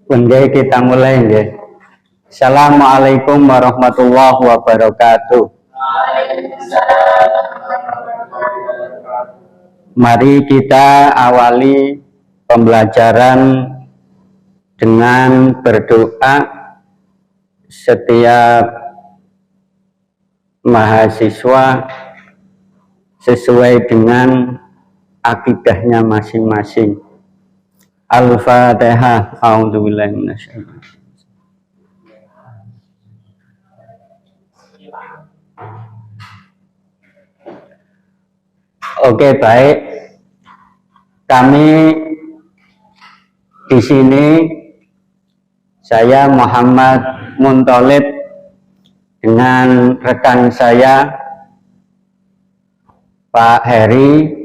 Bunda kita mulai nggih. Assalamualaikum warahmatullahi wabarakatuh. Mari kita awali pembelajaran dengan berdoa. Setiap mahasiswa sesuai dengan akidahnya masing-masing. Al-Fatihah. A'udzubillahi minasyaitonir rajim. Oke, baik. Kami di sini, saya Muhammad Muntolib dengan rekan saya Pak Heri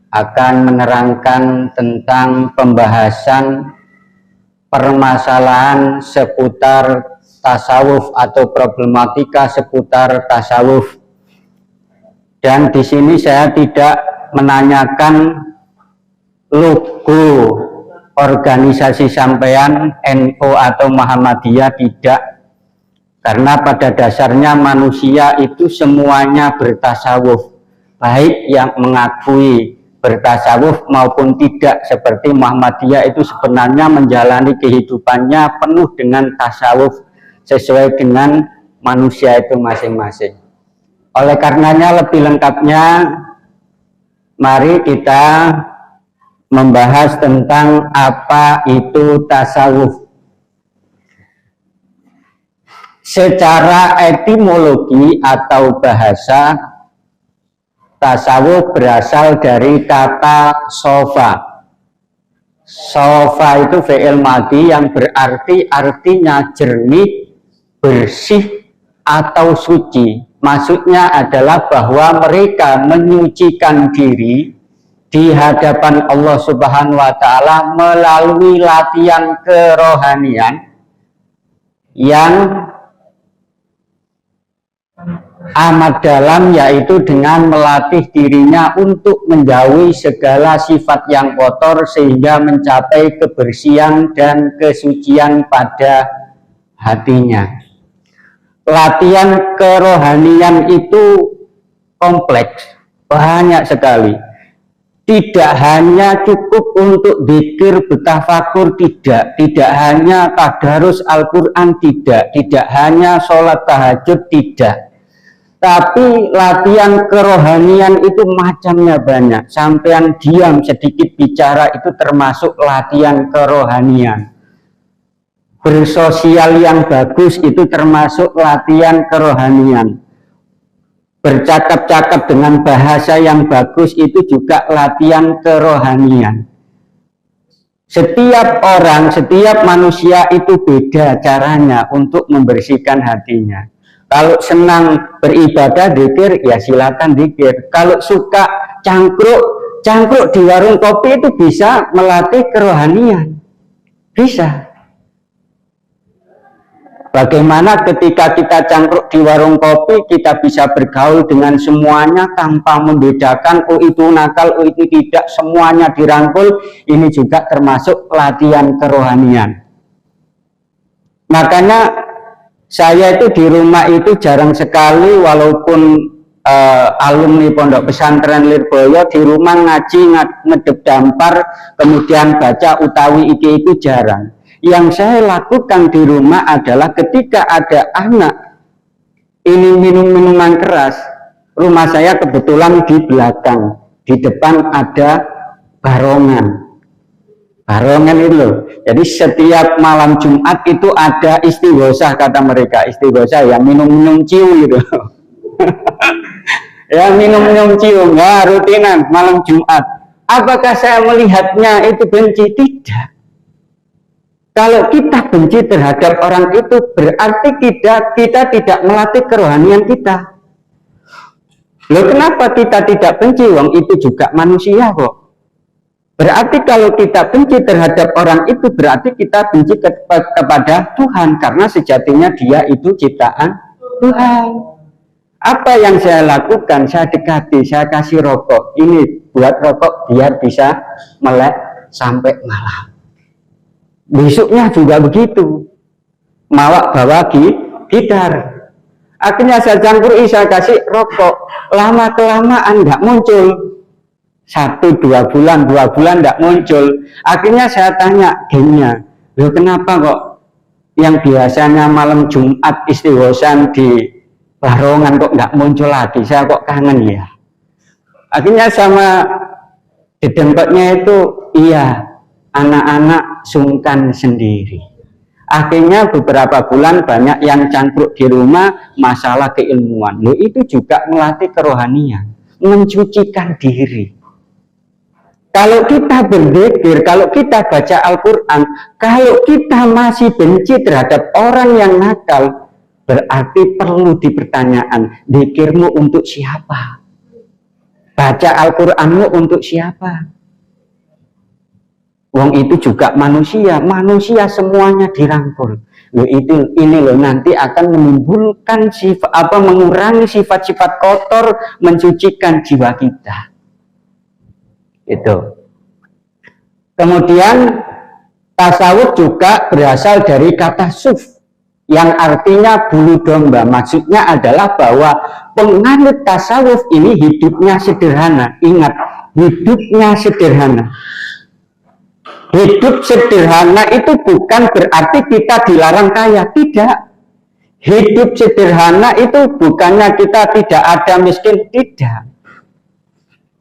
akan menerangkan tentang pembahasan permasalahan seputar tasawuf atau problematika seputar tasawuf. Dan di sini saya tidak menanyakan logo organisasi sampean NU atau Muhammadiyah, tidak. Karena pada dasarnya manusia itu semuanya bertasawuf, baik yang mengakui bertasawuf maupun tidak. Seperti Muhammadiyah itu sebenarnya menjalani kehidupannya penuh dengan tasawuf sesuai dengan manusia itu masing-masing. Oleh karenanya lebih lengkapnya mari kita membahas tentang apa itu tasawuf. Secara etimologi atau bahasa, tasawuf berasal dari kata sofa. Sofa itu fi'il madhi yang berarti artinya jernih, bersih atau suci. Maksudnya adalah bahwa mereka menyucikan diri di hadapan Allah Subhanahu wa Ta'ala melalui latihan kerohanian yang amat dalam, yaitu dengan melatih dirinya untuk menjauhi segala sifat yang kotor sehingga mencapai kebersihan dan kesucian pada hatinya. Latihan kerohanian itu kompleks, banyak sekali. Tidak hanya cukup untuk dzikir bertafakur, tidak hanya tadarus Al-Quran, tidak hanya sholat tahajud, tidak. Tapi latihan kerohanian itu macamnya banyak. Sampean diam sedikit bicara itu termasuk latihan kerohanian. Bersosial yang bagus itu termasuk latihan kerohanian. Bercakap-cakap dengan bahasa yang bagus itu juga latihan kerohanian. Setiap orang, setiap manusia itu beda caranya untuk membersihkan hatinya. Kalau senang beribadah dzikir, ya silakan dzikir. Kalau suka cangkruk di warung kopi itu bisa melatih kerohanian. Bisa. Bagaimana ketika kita cangkruk di warung kopi, kita bisa bergaul dengan semuanya tanpa membedakan, oh itu nakal, oh itu tidak, semuanya dirangkul. Ini juga termasuk latihan kerohanian. Makanya saya itu di rumah itu jarang sekali, walaupun alumni Pondok Pesantren Lirboyo, di rumah ngaji, ngedep dampar, kemudian baca utawi iki itu jarang. Yang saya lakukan di rumah adalah ketika ada anak ini minum minuman keras, rumah saya kebetulan di belakang, di depan ada barongan. Barongan itu loh. Jadi setiap malam Jumat itu ada istighosah, kata mereka. Istighosah ya minum-minum ciu gitu. Ya minum-minum ciu, ya rutinan malam Jumat. Apakah saya melihatnya itu benci? Tidak. Kalau kita benci terhadap orang itu berarti kita tidak melatih kerohanian kita. Loh, kenapa kita tidak benci? Wong itu juga manusia kok. Berarti kalau kita benci terhadap orang itu berarti kita benci kepada Tuhan, karena sejatinya dia itu ciptaan Tuhan. Apa yang saya lakukan? Saya dekati, saya kasih rokok. Ini buat rokok biar bisa melek sampai malam. Besoknya juga begitu, mawak bawa gitar. Akhirnya saya campuri, saya kasih rokok. Lama kelamaan nggak muncul. 1-2 bulan, 2 bulan nggak muncul. Akhirnya saya tanya gengnya, loh kenapa kok yang biasanya malam Jumat istighosan di Barongan kok nggak muncul lagi? Saya kok kangen ya. Akhirnya sama dedengkotnya itu, iya, anak-anak sungkan sendiri. Akhirnya beberapa bulan banyak yang cangkruk di rumah masalah keilmuan. Loh itu juga melatih kerohanian, mencucikan diri. Kalau kita berzikir, kalau kita baca Al-Quran, kalau kita masih benci terhadap orang yang nakal, berarti perlu dipertanyaan, zikirmu untuk siapa? Baca Al-Quranmu untuk siapa? Wong itu juga manusia, manusia semuanya dirangkul. Loh itu ini loh nanti akan menimbulkan sifat mengurangi sifat-sifat kotor, mensucikan jiwa kita. Itu. Kemudian tasawuf juga berasal dari kata suf yang artinya bulu domba. Maksudnya adalah bahwa penganut tasawuf ini hidupnya sederhana. Ingat, hidupnya sederhana. Hidup sederhana itu bukan berarti kita dilarang kaya, tidak. Hidup sederhana itu bukannya kita tidak ada miskin, tidak.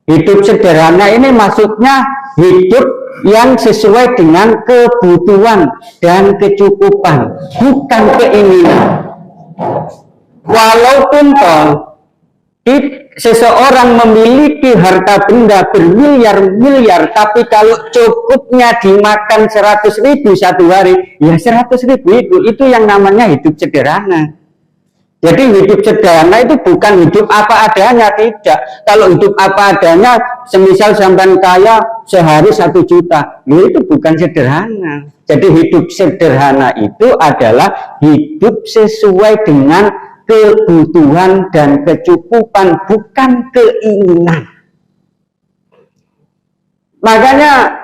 Hidup sederhana ini maksudnya hidup yang sesuai dengan kebutuhan dan kecukupan, bukan keinginan. Walaupun seseorang memiliki harta benda bermiliar-miliar, tapi kalau cukupnya dimakan 100.000 satu hari, ya 100.000 itu yang namanya hidup sederhana. Jadi hidup sederhana itu bukan hidup apa adanya, tidak. Kalau hidup apa adanya, semisal sampean kaya sehari 1 juta, ya itu bukan sederhana. Jadi hidup sederhana itu adalah hidup sesuai dengan kebutuhan dan kecukupan, bukan keinginan. Makanya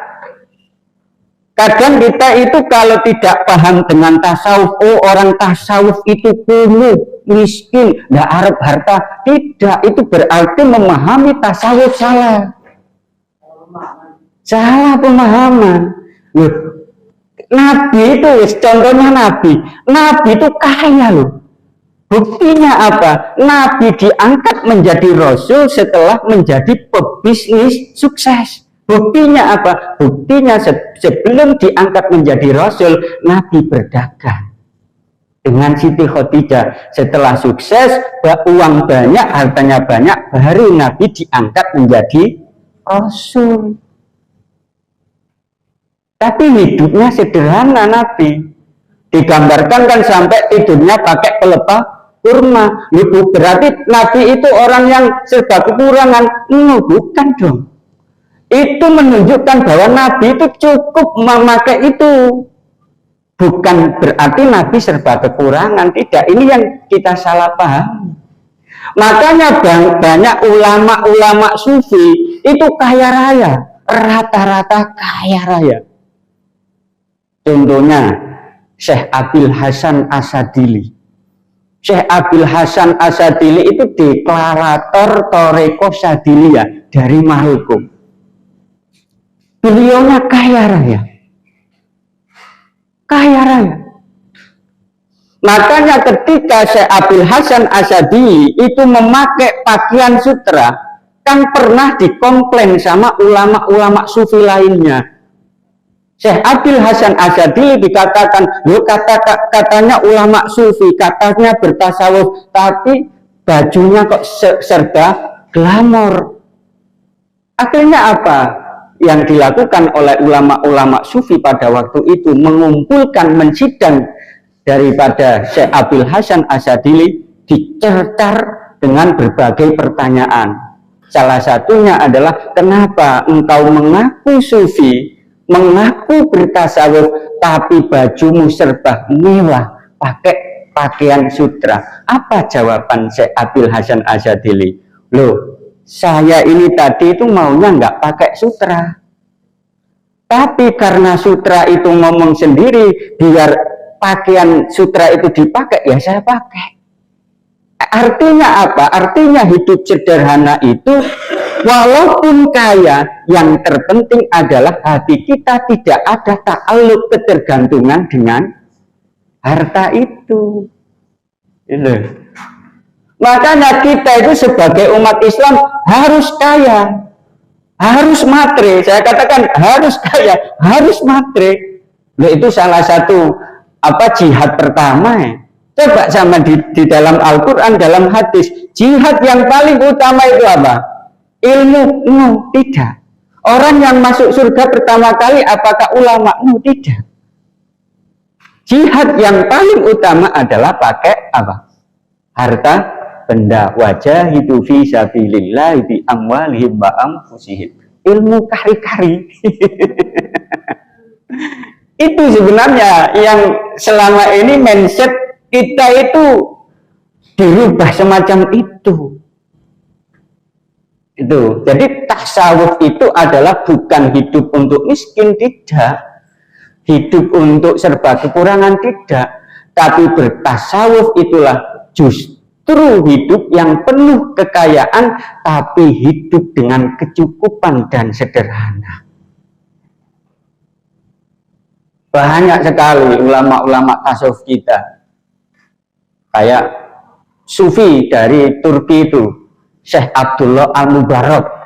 kadang kita itu kalau tidak paham dengan tasawuf, oh orang tasawuf itu kumuh, miskin, nggak harap harta. Tidak, itu berarti memahami tasawuf salah. Salah pemahaman. Loh, Nabi itu, contohnya Nabi itu kaya loh. Buktinya apa? Nabi diangkat menjadi rasul setelah menjadi pebisnis sukses. Buktinya apa? Buktinya sebelum diangkat menjadi rasul, Nabi berdagang dengan Siti Khadijah. Setelah sukses, uang banyak, hartanya banyak, baru Nabi diangkat menjadi rasul. Tapi hidupnya sederhana Nabi. Digambarkan kan sampai tidurnya pakai pelepah kurma. Itu berarti Nabi itu orang yang serba kekurangan? Bukan dong. Itu menunjukkan bahwa Nabi itu cukup memakai itu. Bukan berarti Nabi serba kekurangan. Tidak, ini yang kita salah paham. Makanya banyak ulama-ulama sufi itu kaya raya. Rata-rata kaya raya. Contohnya Syekh Abil Hasan Asadili. Syekh Abil Hasan Asadili itu deklarator Toreko Sadiliyah dari Maroko. Beliaunya kaya raya. Kaya raya. Makanya ketika Syekh Abil Hasan Asadili itu memakai pakaian sutra, kan pernah dikomplain sama ulama-ulama sufi lainnya. Syekh Abil Hasan Asadili dikatakan, katanya ulama sufi, katanya bertasawuf, tapi bajunya kok serba glamor. Akhirnya apa? Yang dilakukan oleh ulama-ulama sufi pada waktu itu mengumpulkan mensidang daripada Syekh Abil Hasan Asadili, dicercar dengan berbagai pertanyaan. Salah satunya adalah, kenapa engkau mengaku sufi, mengaku bertasawuf, tapi bajumu serba mewah, pakai pakaian sutra? Apa jawaban Syekh Abil Hasan Asadili? Loh, saya ini tadi itu maunya nggak pakai sutra. Tapi karena sutra itu ngomong sendiri, biar pakaian sutra itu dipakai, ya saya pakai. Artinya apa? Artinya hidup sederhana itu walaupun kaya, yang terpenting adalah hati kita tidak ada ta'alluq, ketergantungan dengan harta itu. Makanya kita itu sebagai umat Islam harus kaya, harus matre. Saya katakan harus kaya, harus matre. Nah, itu salah satu jihad pertama ya. Coba sama di dalam Al-Quran, dalam hadis, jihad yang paling utama itu apa? Ilmu? No, tidak. Orang yang masuk surga pertama kali apakah ulama? No, tidak. Jihad yang paling utama adalah pakai apa? Harta benda. Wajahidu fi sabilillah bi amwalihim wa anfusihim. Ilmu kari-kari. Itu sebenarnya yang selama ini mindset kita itu dirubah semacam itu. Jadi tasawuf itu adalah bukan hidup untuk miskin, tidak. Hidup untuk serba kekurangan, tidak. Tapi bertasawuf itulah justru hidup yang penuh kekayaan, tapi hidup dengan kecukupan dan sederhana. Banyak sekali ulama-ulama tasawuf kita, kayak sufi dari Turki itu, Syekh Abdullah Al-Mubarak.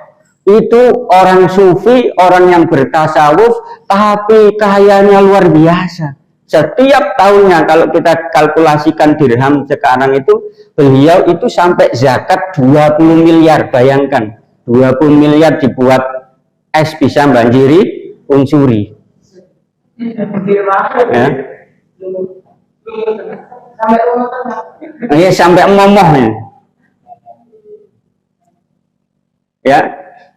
Itu orang sufi, orang yang bertasawuf, tapi kayanya luar biasa. Setiap tahunnya kalau kita kalkulasikan dirham sekarang itu, beliau itu sampai zakat 20 miliar. Bayangkan, 20 miliar dibuat es bisa banjiri unsuri. Ya. Sampai momoh ya,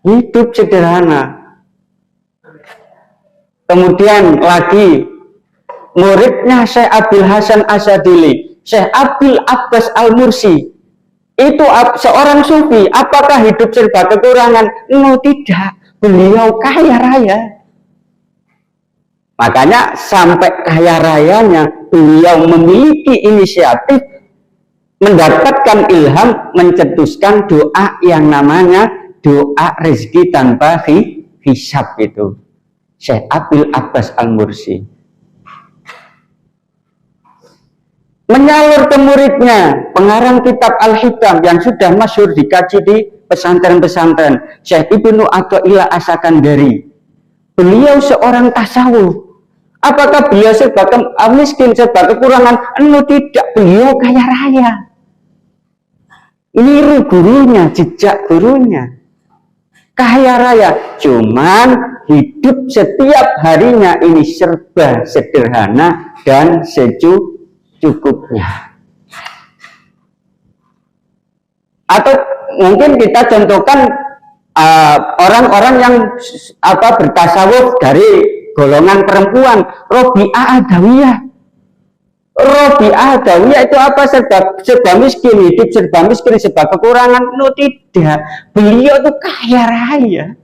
hidup sederhana. Kemudian lagi muridnya Syekh Abdul Hasan Asadili, Syekh Abdul Abbas Al-Mursi, itu seorang sufi. Apakah hidup serba kekurangan? No, tidak. Beliau kaya raya. Makanya sampai kaya rayanya beliau memiliki inisiatif mendapatkan ilham mencetuskan doa yang namanya doa rezeki tanpa hisab itu. Syekh Abdul Abbas Al-Mursi menyalur ke muridnya, pengarang kitab Al-Hikam yang sudah masyhur dikaji di pesantren-pesantren, Syekh Ibnu Athaillah As-Sakandari. Beliau seorang tasawuf. Apakah beliau serba miskin, serba kekurangan? No, tidak. Beliau kaya raya. Niru gurunya, jejak gurunya. Kaya raya. Cuman hidup setiap harinya ini serba sederhana dan secukupnya. Atau mungkin kita contohkan orang-orang yang bertasawuf dari golongan perempuan, Robi'ah Adawiyah. Robi'ah Adawiyah itu apa? Serba miskin, hidup serba miskin, serba kekurangan. No, tidak. Beliau itu kaya raya.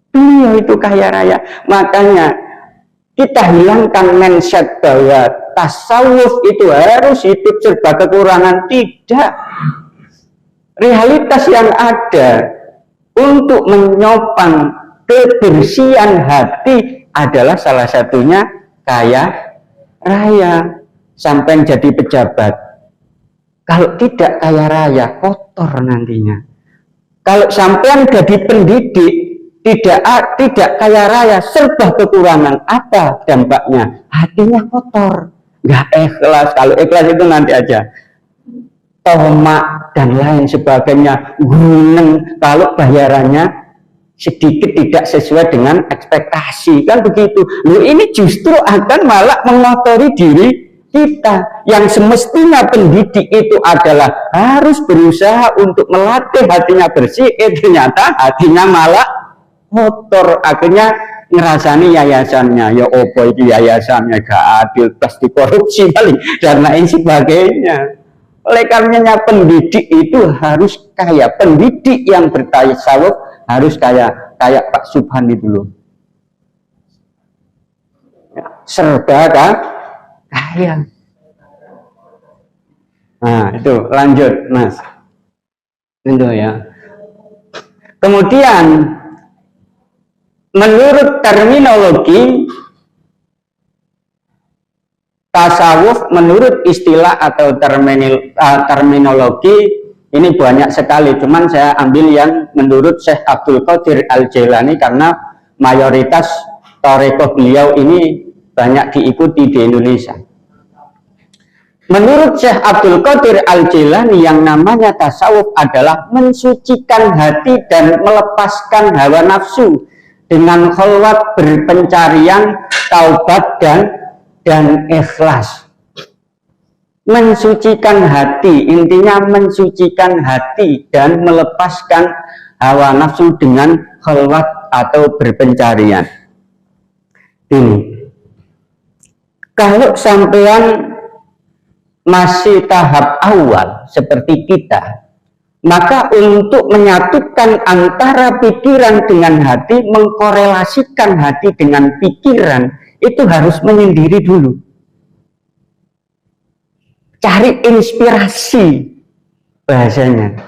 Beliau itu kaya raya. Makanya kita hilangkan mindset bahwa tasawuf itu harus hidup serba kekurangan. Tidak. Realitas yang ada untuk menyopang kebersihan hati adalah salah satunya kaya raya. Sampai jadi pejabat, kalau tidak kaya raya kotor nantinya. Kalau sampai jadi pendidik tidak kaya raya, serba kekurangan, apa dampaknya? Hatinya kotor, nggak ikhlas. Kalau ikhlas itu nanti aja, tomak dan lain sebagainya, guneng kalau bayarannya sedikit tidak sesuai dengan ekspektasi, kan begitu. Loh, ini justru akan malah mengotori diri kita. Yang semestinya pendidik itu adalah harus berusaha untuk melatih hatinya bersih, ternyata hatinya malah kotor. Akhirnya ngerasani yayasannya, ya opo itu yayasannya gak adil, pasti korupsi paling, dan lain sebagainya. Oleh karenanya pendidik itu harus kaya. Pendidik yang bertasawuf harus kayak Pak Subhan itu loh. serba kaya. Nah, itu lanjut, Mas. Itu ya. Kemudian menurut terminologi tasawuf, menurut istilah atau terminologi ini banyak sekali, cuman saya ambil yang menurut Syekh Abdul Qadir Al-Jailani karena mayoritas tarekat beliau ini banyak diikuti di Indonesia. Menurut Syekh Abdul Qadir Al-Jailani, yang namanya tasawuf adalah mensucikan hati dan melepaskan hawa nafsu dengan khalwat, berpencarian, taubat dan ikhlas. Mensucikan hati, intinya mensucikan hati dan melepaskan hawa nafsu dengan khalwat atau berpencarian. Ini kalau sampean masih tahap awal seperti kita, maka untuk menyatukan antara pikiran dengan hati, mengkorelasikan hati dengan pikiran, itu harus menyendiri dulu. Cari inspirasi bahasanya.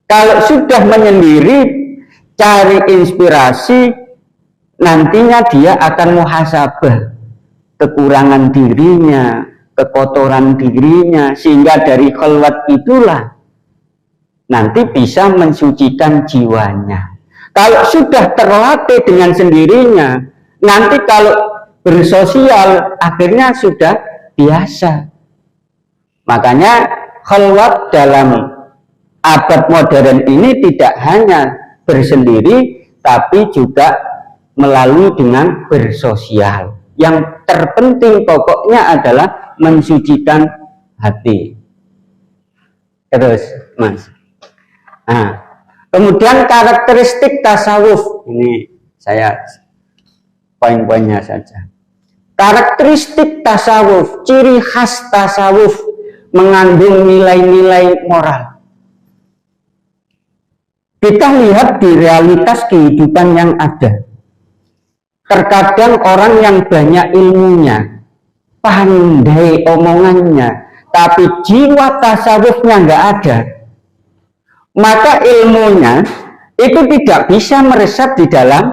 Kalau sudah menyendiri, cari inspirasi, nantinya dia akan muhasabah kekurangan dirinya, kekotoran dirinya, sehingga dari khalwat itulah nanti bisa mensucikan jiwanya. Kalau sudah terlatih dengan sendirinya, nanti kalau bersosial akhirnya sudah biasa. Makanya khalwat dalam abad modern ini tidak hanya bersendiri, tapi juga melalui dengan bersosial. Yang terpenting pokoknya adalah mensucikan hati. Terus, Mas. Nah, kemudian karakteristik tasawuf. Ini saya poin-poinnya saja. Karakteristik tasawuf, ciri khas tasawuf mengandung nilai-nilai moral. Kita lihat di realitas kehidupan yang ada. Terkadang orang yang banyak ilmunya, pandai omongannya, tapi jiwa tasawufnya nggak ada, maka ilmunya itu tidak bisa meresap di dalam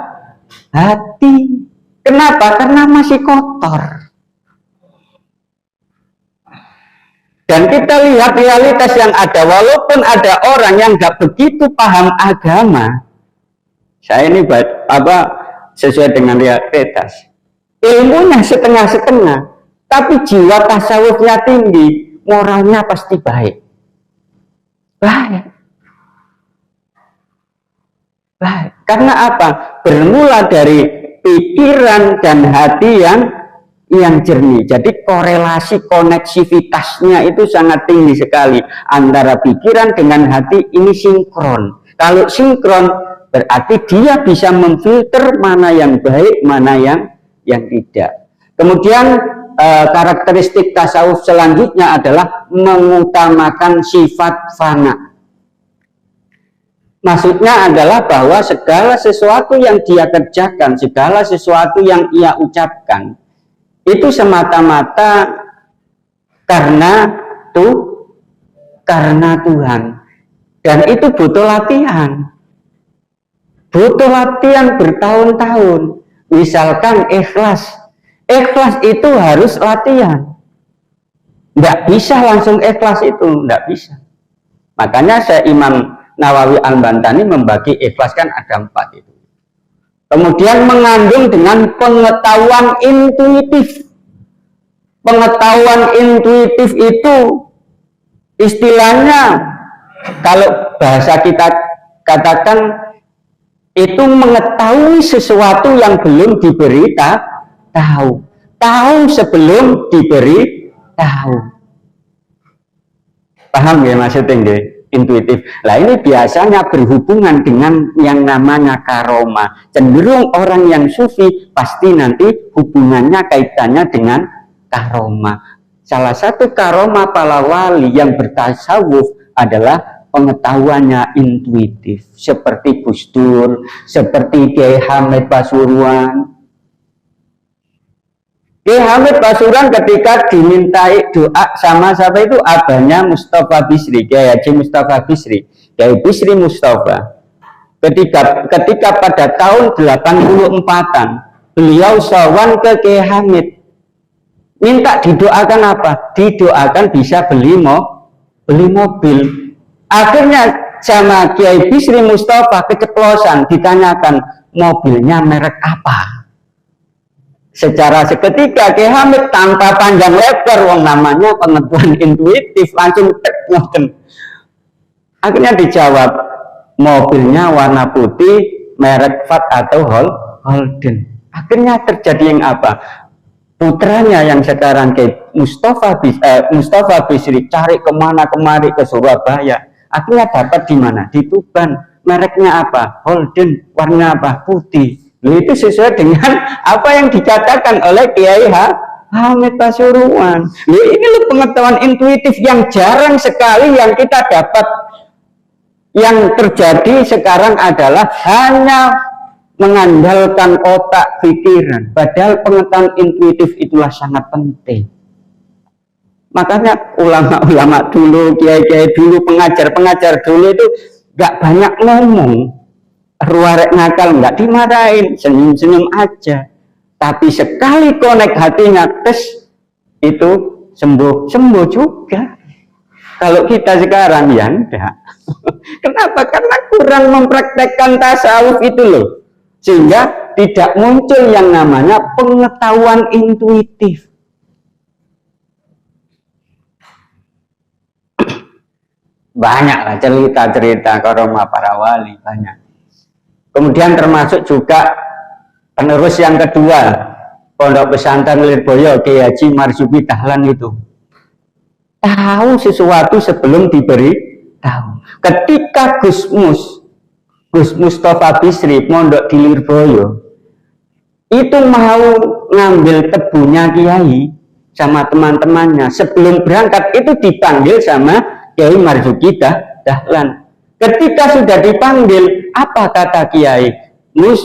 hati. Kenapa? Karena masih kotor. Dan kita lihat realitas yang ada, walaupun ada orang yang nggak begitu paham agama, saya ini sesuai dengan realitas, ilmunya setengah-setengah, tapi jiwa tasawufnya tinggi, moralnya pasti baik. Baik. Karena apa? Bermula dari pikiran dan hati yang jernih. Jadi korelasi koneksivitasnya itu sangat tinggi sekali antara pikiran dengan hati, ini sinkron. Kalau sinkron berarti dia bisa memfilter mana yang baik, mana yang tidak. Kemudian karakteristik tasawuf selanjutnya adalah mengutamakan sifat fana. Maksudnya adalah bahwa segala sesuatu yang dia kerjakan, segala sesuatu yang ia ucapkan, itu semata-mata karena Tuhan. Dan itu butuh latihan. Butuh latihan bertahun-tahun. Misalkan ikhlas. Ikhlas itu harus latihan. Nggak bisa langsung ikhlas itu, nggak bisa. Makanya Imam Nawawi Al-Bantani membagi ikhlas kan ada 4 itu. Kemudian mengandung dengan pengetahuan intuitif. Pengetahuan intuitif itu istilahnya, kalau bahasa kita katakan, itu mengetahui sesuatu yang belum diberi tahu. Tahu sebelum diberi tahu. Paham ya maksudnya? Intuitif. Nah ini biasanya berhubungan dengan yang namanya karomah. Cenderung orang yang sufi pasti nanti hubungannya kaitannya dengan karomah. Salah satu karomah para wali yang bertasawuf adalah pengetahuannya intuitif, seperti Gus Dur, seperti Kiai Hamid Pasuruan. Ki Hamid Pasuruan ketika dimintai doa sama siapa itu, abahnya Mustafa Bisri, Kiai Haji Mustafa Bisri, Kiai Bisri Mustafa. Ketika pada tahun 84-an beliau sowan ke Kiai Hamid, minta didoakan apa? Didoakan bisa beli mobil. Akhirnya sama Kiai Bisri Mustafa keceplosan, ditanyakan mobilnya merek apa. Secara seketika Kiai Hamid tanpa panjang lebar, wong namanya pengetahuan intuitif, langsung ngoten. Akhirnya dijawab, mobilnya warna putih, merek Fat atau Holden. Akhirnya terjadi yang apa? Putranya yang sekarang Kiai Mustafa Bisri cari kemana kemari ke Surabaya. Akhirnya dapat di mana? Di Tuban. Mereknya apa? Holden. Warna apa? Putih. Itu sesuai dengan apa yang dikatakan oleh Kiai Hamid Pasuruan. Ini loh pengetahuan intuitif yang jarang sekali yang kita dapat. Yang terjadi sekarang adalah hanya mengandalkan otak pikiran. Padahal pengetahuan intuitif itulah sangat penting. Makanya ulama-ulama dulu, kiai-kiai dulu, pengajar-pengajar dulu itu gak banyak ngomong. Ruarek nakal nggak dimarahin, senyum-senyum aja. Tapi sekali konek hatinya tes, itu sembuh juga. Kalau kita sekarang ya enggak. Kenapa? Karena kurang mempraktekkan tasawuf itu loh. Sehingga tidak muncul yang namanya pengetahuan intuitif. Banyaklah cerita-cerita karomah para wali, banyak. Kemudian termasuk juga penerus yang kedua, Pondok Pesantren Lirboyo, Kiai Haji Marzuki Dahlan itu. Tahu sesuatu sebelum diberi tahu. Ketika Gus Mustafa Bisri mondok di Lirboyo, itu mau ngambil tebunya Kiai sama teman-temannya. Sebelum berangkat itu dipanggil sama Kiai Marzuki Dahlan. Ketika sudah dipanggil, apa kata Kiai? Mus,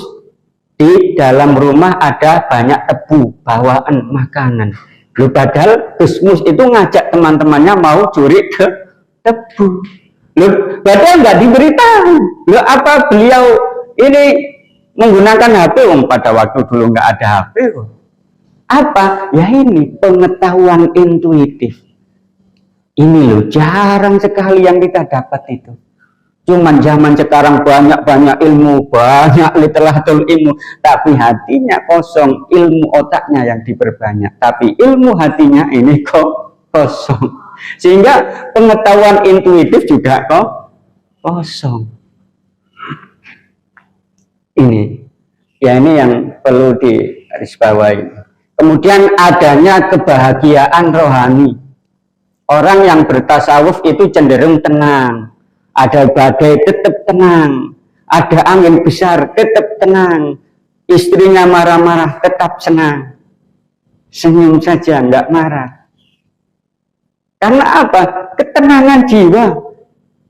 di dalam rumah ada banyak tebu, bawaan makanan. Loh, padahal Gus Mus itu ngajak teman-temannya mau curi ke tebu. Loh, padahal nggak diberitahu. Loh, apa beliau ini menggunakan HP? Pada waktu dulu nggak ada HP. Apa? Ya ini pengetahuan intuitif. Ini loh, jarang sekali yang kita dapat itu. Cuman zaman sekarang banyak ilmu, banyak literatur ilmu, tapi hatinya kosong, ilmu otaknya yang diperbanyak, tapi ilmu hatinya ini kosong. Sehingga pengetahuan intuitif juga kosong. Ini yang perlu digarisbawahi. Kemudian adanya kebahagiaan rohani. Orang yang bertasawuf itu cenderung tenang. Ada badai tetap tenang, ada angin besar tetap tenang, istrinya marah-marah tetap senang, senyum saja enggak marah. Karena apa? Ketenangan jiwa.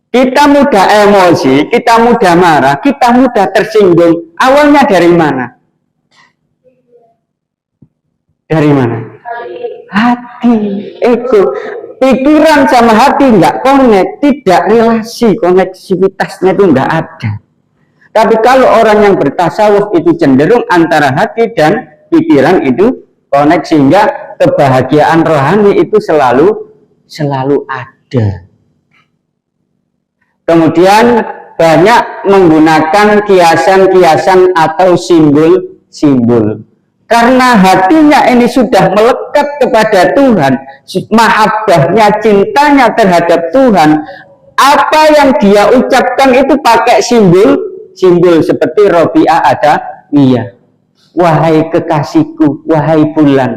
Kita mudah emosi, kita mudah marah, kita mudah tersinggung. Awalnya dari mana? Dari mana? Hati, ego. Pikiran sama hati nggak connect, tidak relasi, koneksivitasnya itu nggak ada. Tapi kalau orang yang bertasawuf itu cenderung antara hati dan pikiran itu connect, sehingga kebahagiaan rohani itu selalu ada. Kemudian banyak menggunakan kiasan-kiasan atau simbol-simbol. Karena hatinya ini sudah melekat kepada Tuhan, mahabbahnya, cintanya terhadap Tuhan, apa yang dia ucapkan itu pakai simbol seperti Robi'ah Adawiyah. Wahai kekasihku, wahai bulan,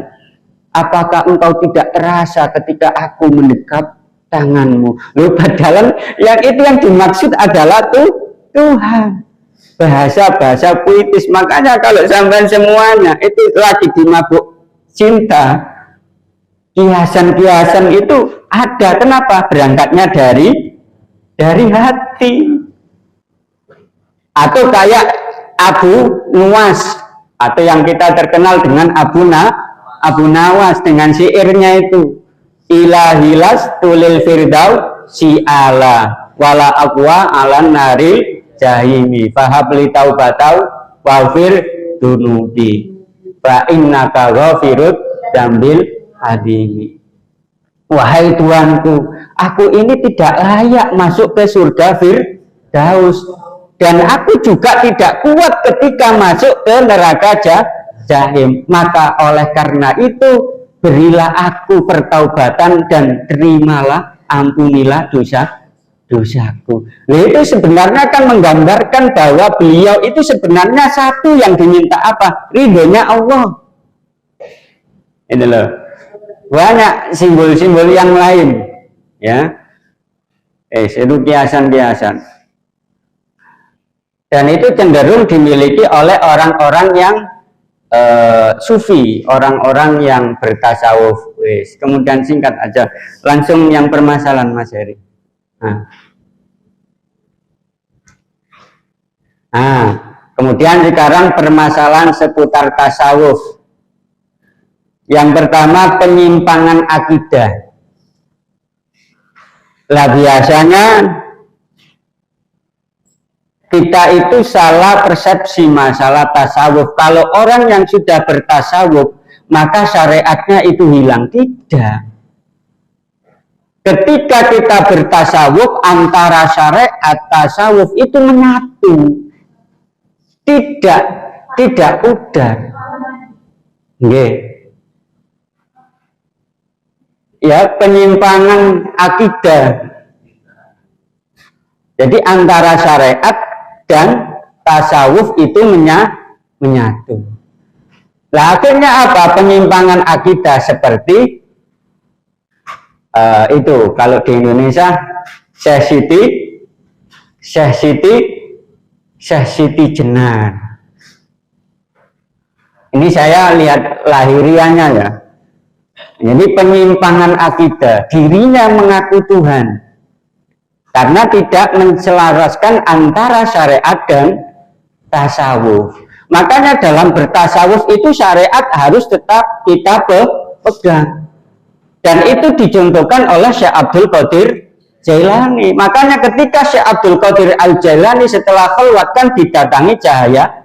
apakah engkau tidak terasa ketika aku mendekap tanganmu? Loh, padahal yang itu yang dimaksud adalah Tuhan. Bahasa-bahasa puitis. Makanya kalau sampai semuanya itu lagi dimabuk cinta, kiasan-kiasan itu ada. Kenapa? Berangkatnya dari hati. Atau kayak Abu Nuwas, atau yang kita terkenal dengan Abu Abu Nawas dengan syairnya itu, ilahilas tulil firdau si ala wala aqwa alan naril jahimi fahabli taubatau wafir dunubi fa innaka ghafirud dambil hadimi. Wahai Tuanku, aku ini tidak layak masuk ke surga Firdaus, dan aku juga tidak kuat ketika masuk ke neraka jahim. Maka oleh karena itu berilah aku pertaubatan dan terimalah, ampunilah dosaku. Nah, itu sebenarnya kan menggambarkan bahwa beliau itu sebenarnya satu yang diminta apa? Ridhonya Allah. Ini loh. Banyak simbol-simbol yang lain, ya. Itu kiasan-kiasan. Dan itu cenderung dimiliki oleh orang-orang yang sufi, orang-orang yang bertasawuf. Kemudian singkat aja, langsung yang permasalahan Mas Heri. Kemudian sekarang permasalahan seputar tasawuf. Yang pertama, penyimpangan akidah. Lah biasanya kita itu salah persepsi masalah tasawuf. Kalau orang yang sudah bertasawuf, maka syariatnya itu hilang. Tidak. Ketika kita bertasawuf, antara syariat tasawuf itu menyatu. Tidak pudar. Nggih. Ya, penyimpangan akidah. Jadi antara syariat dan tasawuf itu menyatu. Nah, akhirnya apa? Penyimpangan akidah seperti itu. Kalau di Indonesia, Syekh Siti Jenar. Ini saya lihat lahiriannya ya. Jadi penyimpangan akidah, dirinya mengaku Tuhan karena tidak menselaraskan antara syariat dan tasawuf. Makanya dalam bertasawuf itu syariat harus tetap kita pegang. Dan itu dicontohkan oleh Syekh Abdul Qadir Jailani. Makanya ketika Syekh Abdul Qadir Al-Jailani setelah khalwat kan didatangi cahaya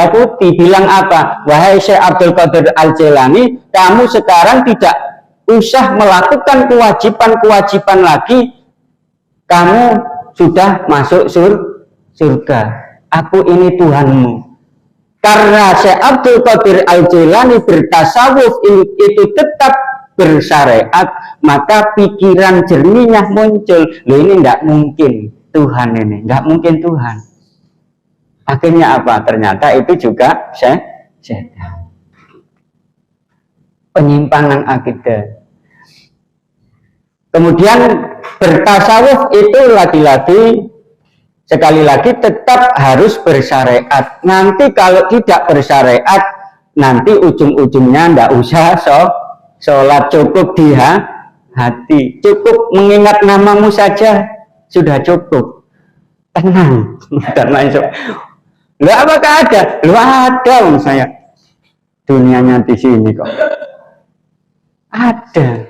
putih, bilang apa? Wahai Syekh Abdul Qadir Al-Jailani, kamu sekarang tidak usah melakukan kewajiban-kewajiban lagi, kamu sudah masuk surga. Aku ini Tuhanmu. Karena Syekh Abdul Qadir Al-Jailani bertasawuf itu tetap bersyariat, maka pikiran jernihnya muncul. Loh, ini enggak mungkin Tuhan ini, enggak mungkin Tuhan. Akhirnya apa? Ternyata itu juga setan. Penyimpangan akidah. Kemudian bertasawuf itu lagi-lagi, sekali lagi tetap harus bersyariat. Nanti kalau tidak bersyariat, nanti ujung-ujungnya ndak usah sholat, cukup di hati, cukup mengingat namamu saja sudah cukup. Tenang, dan lain. Loh, apakah ada? Loh, ada saya. Dunianya di sini kok. Ada.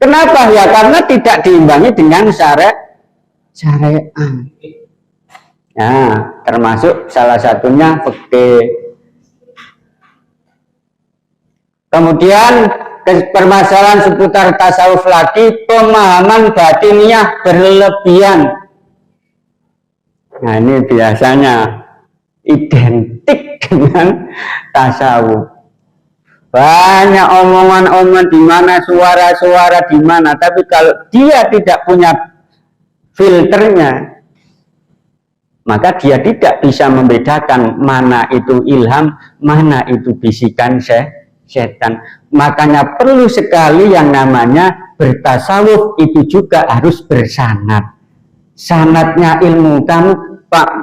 Kenapa? Ya karena tidak diimbangi dengan syariat. Nah, termasuk salah satunya fikih. Kemudian permasalahan seputar tasawuf lagi, pemahaman batiniah berlebihan. Nah, ini biasanya identik dengan tasawuf. Banyak omongan-omongan di mana, suara-suara di mana, tapi kalau dia tidak punya filternya, maka dia tidak bisa membedakan mana itu ilham, mana itu bisikan setan. Makanya perlu sekali yang namanya bertasawuf itu juga harus bersanad. Sanadnya ilmu, kamu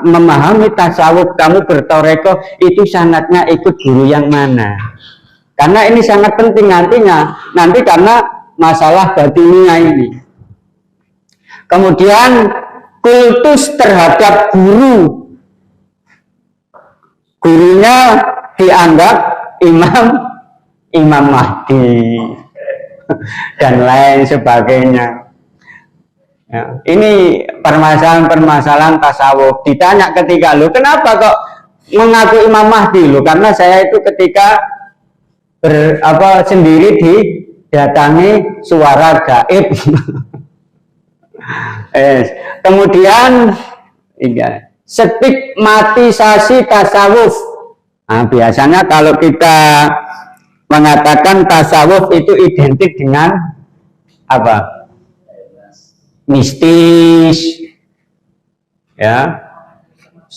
memahami tasawuf, kamu bertoreko, itu sanadnya ikut guru yang mana. Karena ini sangat penting nanti karena masalah batiniah ini. Kemudian kultus terhadap gurunya dianggap imam Imam Mahdi dan lain sebagainya. Ya, ini permasalahan-permasalahan tasawuf. Ditanya ketika, lo kenapa kok mengaku Imam Mahdi? Lo karena saya itu ketika sendiri didatangi suara gaib. Kemudian stigmatisasi tasawuf. Nah, biasanya kalau kita mengatakan tasawuf itu identik dengan apa? Mistis, ya.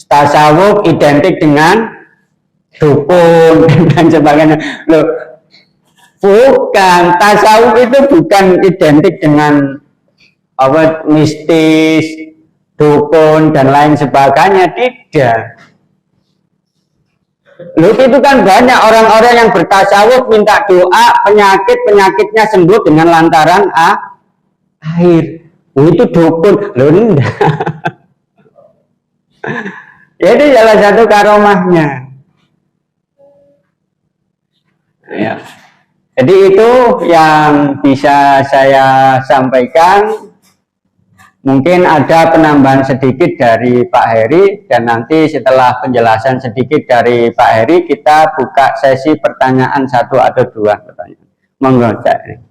Tasawuf identik dengan dukun dan sebagainya. Loh, bukan, tasawuf itu bukan identik dengan apa mistis, dukun dan lain sebagainya, tidak. Loh, itu kan banyak orang-orang yang bertasawuf minta doa penyakitnya sembuh dengan lantaran air. Itu dukun, loh enggak. Itu salah satu karomahnya. Ya. Jadi itu yang bisa saya sampaikan. Mungkin ada penambahan sedikit dari Pak Heri, dan nanti setelah penjelasan sedikit dari Pak Heri kita buka sesi pertanyaan 1 atau 2 pertanyaan. Monggo, Cak.